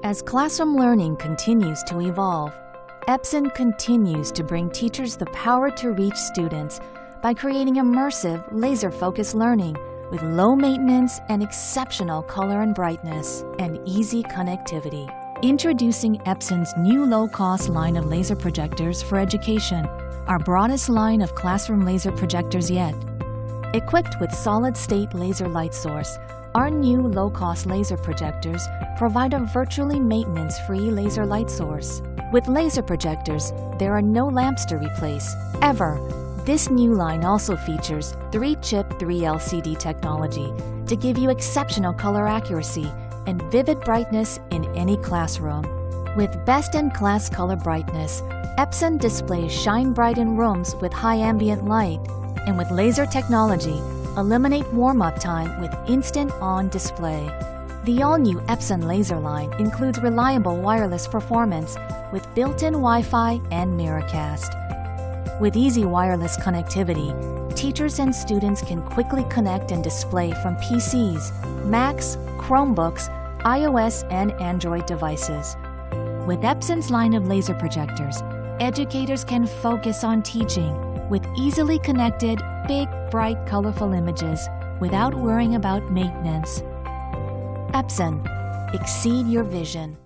As classroom learning continues to evolve, Epson continues to bring teachers the power to reach students by creating immersive, laser-focused learning with low maintenance and exceptional color and brightness and easy connectivity. Introducing Epson's new low-cost line of laser projectors for education, our broadest line of classroom laser projectors yet. Equipped with solid-state laser light source, our new low-cost laser projectors provide a virtually maintenance-free laser light source. With laser projectors, there are no lamps to replace, ever. This new line also features 3-chip 3LCD technology to give you exceptional color accuracy and vivid brightness in any classroom. With best-in-class color brightness, Epson displays shine bright in rooms with high ambient light, and with laser technology, eliminate warm-up time with instant on display. The all-new Epson laser line includes reliable wireless performance with built-in Wi-Fi and Miracast. With easy wireless connectivity, teachers and students can quickly connect and display from PCs, Macs, Chromebooks, iOS and Android devices. With Epson's line of laser projectors, educators can focus on teaching with easily connected, big, bright, colorful images without worrying about maintenance. Epson, exceed your vision.